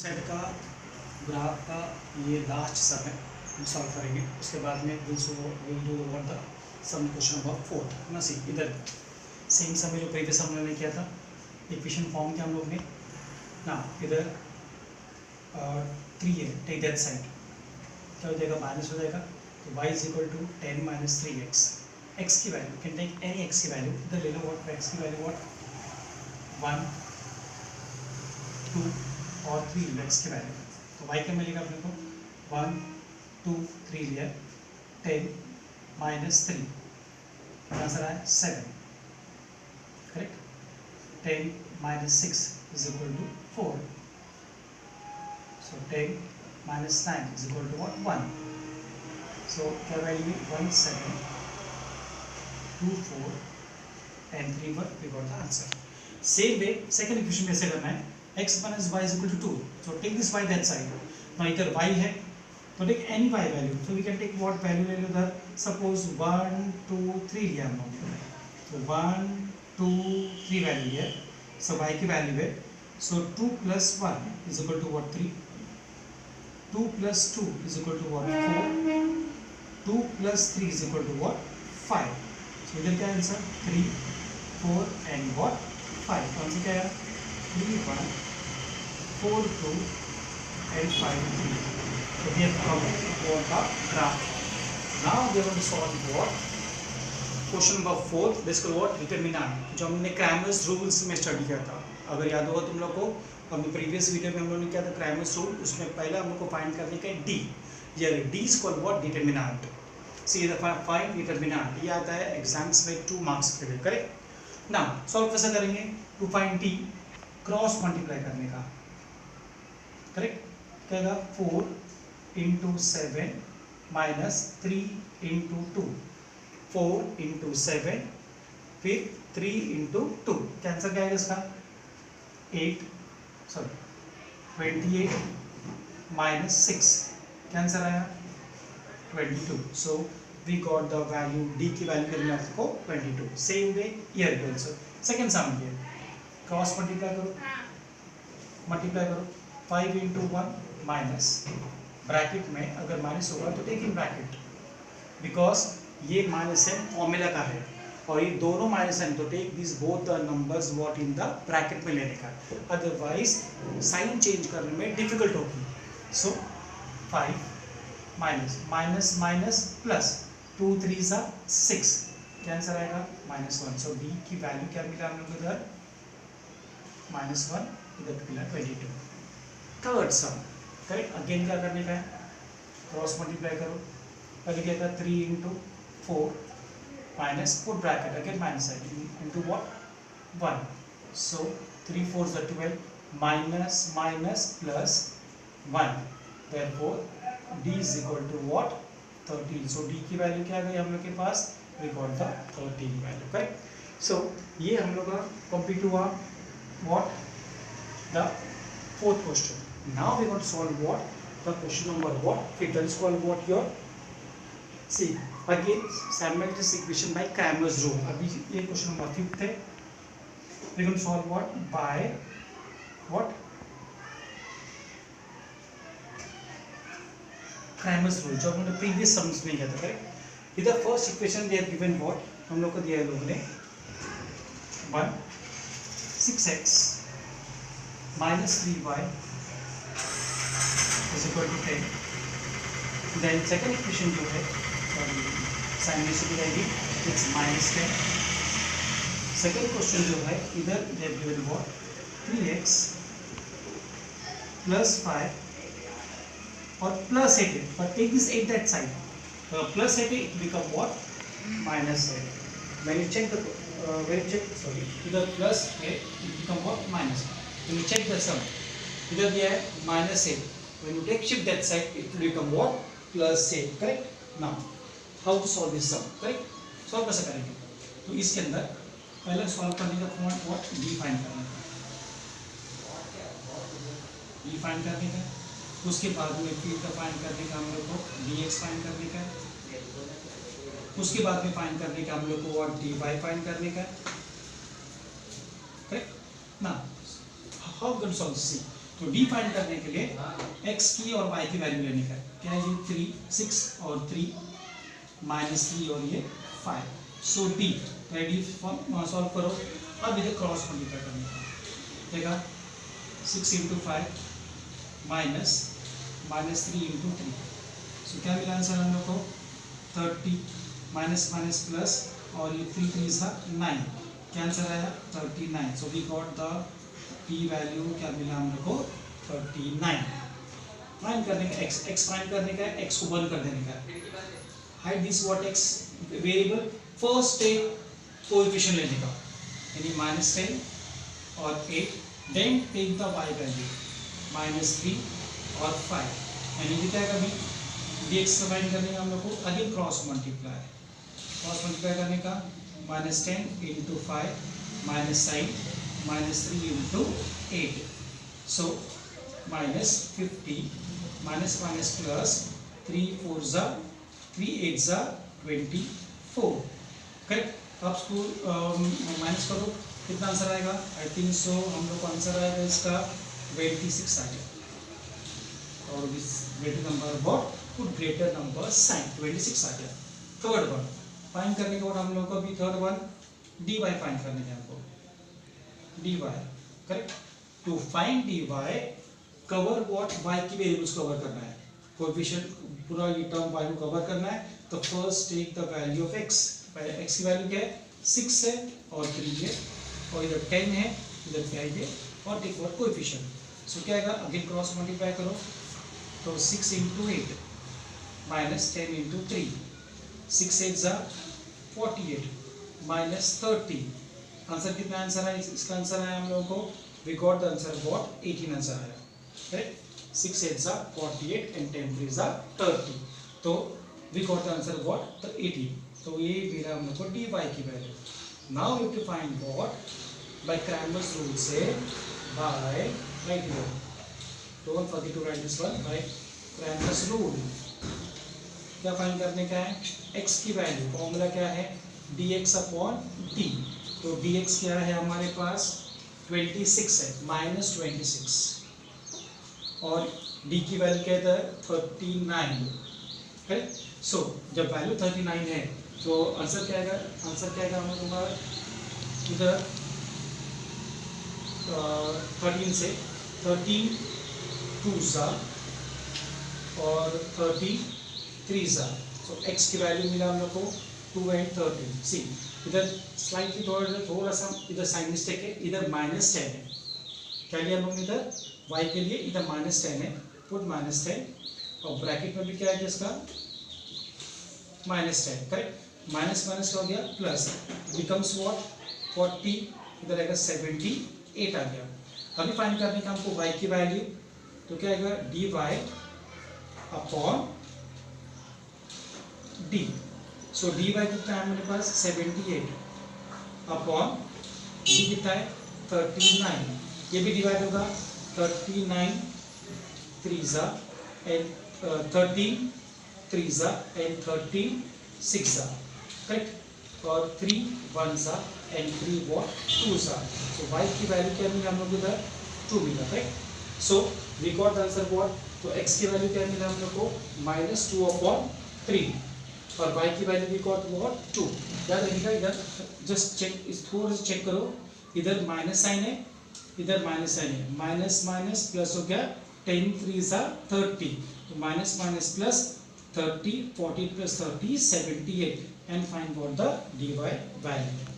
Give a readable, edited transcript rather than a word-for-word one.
Set का graph का ये लास्ट सम है, हम सॉल्व करेंगे। उसके बाद में will do over the sum question number 4 ना। सी इधर सेम सम जो प्रीवियस हम लोगों ने किया था, इक्वेशन फॉर्म किया हम लोग ने ना। इधर 3 है, टेक दैट साइड क्या हो जाएगा, माइनस हो जाएगा। तो y is equal to 10 minus 3x। x की value can take any x की वैल्यू, इधर ले लो। व्हाट x की वैल्यू, व्हाट 1 2 और 3 x की वैल्यू। तो y क्या मिलेगा अपने को, 1 2 3 लिया, 10 माइनस 3 आंसर आया 7, correct. 10 minus 6 is equal to 4, so 10 minus 9 is equal to what 1। So क्या वैल्यू है, 1 7 2 4 and 3 1, we got the answer. Same way second equation में ऐसे करना है, x minus y is equal to 2, so take this y that side. now इधर y है तो take any y value, so we can take what value ले लो उधर, suppose 1 2 3 लिया हम लोग, तो 1 2 3 वैल्यू है, so y की वैल्यू है, so 2 plus 1 is equal to what 3, 2 plus 2 is equal to what 4, 2 plus 3 is equal to what 5. so इधर क्या आंसर 3 4 and what 5, तो आंसर क्या है 3 1 4 2 and 5 3. So we have come for the graph. Now we are going to solve what question number 4, basically what determinant, जो हमने Cramer's rules में study किया था। अगर याद होगा तुम लोग को, हमने प्रीवियस वीडियो में हम लोगों ने किया था क्रैमर्स रूल। उसमें पहला हम लोग को फाइंड करने का डी, ये D is called what determinant. See the find determinant, ये आता है एग्जाम्स में 2 मार्क्स के लिए, करेक्ट ना। सॉल्व कैसे करेंगे, to find D cross multiply करने का, करेक्ट। क्या होगा 4 इंटू 7 माइनस 3 इंटू 2, 4 इंटू 7 फिर 3 इंटू 2, क्या आंसर क्या आएगा इसका 28 माइनस 6, क्या आंसर आया 22. So we got the value, D की वैल्यू करनी है आपको 22. सेम वे ईयर के आंसर सेकेंड सम ये क्रॉस मल्टीप्लाई करो, मल्टीप्लाई करो 5 इंटू 1 माइनस, ब्रैकेट में अगर माइनस होगा तो टेक इन ब्रैकेट, बिकॉज ये माइनस है फॉर्मूला का है और ये दोनों माइनस है, तो take this both the numbers what in the bracket में लेने का, अदरवाइज साइन चेंज करने में डिफिकल्ट होगी. सो 5 माइनस माइनस माइनस प्लस 2 3 6, क्या आंसर आएगा -1. सो डी की वैल्यू क्या मिला हम लोग को इधर -1, इधर मिला 22. थर्ड सम, करेक्ट। अगेन क्या करने का है, क्रॉस मल्टीप्लाई करो, पहले क्या था 3 into 4 minus put bracket again minus है into what 1. So 3 4 12 minus minus plus 1, therefore D is equal to what 13. So D की वैल्यू क्या आ गई हम लोग के पास, we got the 13 value, correct. So ये हम लोग का कंप्लीट हुआ what the fourth question. Now we are going to solve what the question number what fifth is called what your, see again simultaneous equation by Cramer's rule. अभी ये question number 5th है. We are going to solve what by what Cramer's rule, जो हमने previous sums में किया था, correct. इधर first equation they have given what, हम लोग को दिया है लोगों ने 1 6x minus 3y is equal to 10. Then second equation जो है साइन में से गिराएगी, it's -10. सेकेंड क्वेश्चन जो है इधर they have given what 3x plus 5 और plus 8 है, but take this 8 that side, plus 8 it become what -8. when you check इधर plus 8 it become what -8. When you check the sum, इधर दिया है -8. When you take shift that side, it will become what +8, correct. Now, how to solve this sum, correct? Solve कैसे करेंगे, तो इसके अंदर पहले सॉल्व करने का पॉइंट what d फाइंड करने का, d फाइंड करने का, उसके बाद में फिर का फाइंड करने का हम लोग को dx फाइंड करने का, उसके बाद में फाइंड करने का हम लोग को what dy फाइंड करने का, करेक्ट ना. How we going to solve this? तो डी फाइंड करने के लिए x की और y की वैल्यू लेने का क्या है, ये 3 6 और 3 माइनस 3 और ये 5, सो डी, डी फॉर्म सॉल्व करो। अब इधर क्रॉस मल्टीप्लाई करने का देखा, 6 इंटू 5 माइनस 3 इंटू 3, सो क्या मिला आंसर हम लोग को 30 माइनस माइनस प्लस और ये 3 3 सा 9, क्या आंसर आया 39। So we got the p value, क्या मिला हम लोग को 39। फाइंड करने का x फाइंड करने का, x को 1 कर देने का, hide this what x variable, first step coefficient लेने का यानी -10 और 8, then take the y value -3 और 5, यानी ये क्या है कभी dx फाइंड करने का हम लोग को अगेन क्रॉस मल्टीप्लाई करने का, -10 इंटू 5 -9 -3 इंटू 8, सो -50 माइनस माइनस प्लस 3 4 जा 3 8 जा 24, करेक्ट। अब स्कूल माइनस करो, कितना आंसर आएगा, आई थिंक सो हम लोग को आंसर आएगा इसका 26 आ गया, और this greater number about put greater number sign 26 आ गया। थर्ड वन फाइंड करने के बाद हम लोग को अभी थर्ड वन dy फाइंड करने के, हमको dy, correct. To find dy cover what, y की वेरिएबल्स कवर करना है, कोएफिशिएंट पूरा ये टर्म y को कवर करना है, तो first take the value of x, x की वैल्यू क्या है 6 है और 3 है, और इधर 10 है, इधर 5 है, और टेक व्हाट कोएफिशिएंट, सो क्या आएगा अगेन क्रॉस मल्टीप्लाई करो, तो 6 इंटू 8 माइनस 10 इंटू 3, 6 8 जा 48 माइनस 30, आंसर कितना आंसर है इसका, आंसर है हम लोगों को we got the answer what 18 answer आया, करेक्ट। 6 8 जा 48 एंड 10 3 जा 30, तो we got the answer what 18, तो ये मेरा हम लोग को dy की value. Now you to find what by Cramer's rule से, by write here, don't forget to write this one, by Cramer's rule क्या फाइंड करने का है, x की वैल्यू, फॉर्मूला क्या है dx अपॉन d, तो dx क्या है हमारे पास 26 है, -26, और d की वैल्यू क्या है 39, करेक्ट। सो जब वैल्यू 39 है तो आंसर क्या आएगा, हम लोग का इधर 13 से 13 2 सा और 33 सा, सो x की वैल्यू मिला हम लोग को 2 एंड 13। सी इधर स्लाइटली थोड़ा सा इधर साइन मिस्टेक है, इधर -10 है, क्या लिया हम लोग इधर y के लिए, इधर -10 है, पुट -10 और ब्रैकेट में भी क्या है इसका -10, करेक्ट। माइनस माइनस क्या हो गया प्लस, बिकम्स व्हाट 40, इधर आएगा 78 आ गया। अभी फाइंड करने का हमको y की वैल्यू, तो क्या आएगा dy अपॉन d, सो dy कितना है मेरे पास 78 अपॉन d कितना है 39, ये भी डिवाइड होगा 39 3 जा एंड 13 3 जा एंड 13 6 जा, करेक्ट, और 3 1 जा एंड 3 व्हाट 2 जा, सो y की वैल्यू क्या मिला हम लोग इधर 2 मिला, correct. So we got the answer what, तो x की वैल्यू क्या मिला हम लोग को -2 अपॉन 3, और y की वैल्यू भी गॉट व्हाट 2। याद रखिएगा, इधर जस्ट चेक, इस थोड़ा सा चेक करो, इधर माइनस साइन है, इधर माइनस साइन है, माइनस माइनस प्लस हो गया 10 3 जा 30, तो minus minus plus 30 40 plus 30 78, and find what the dy value.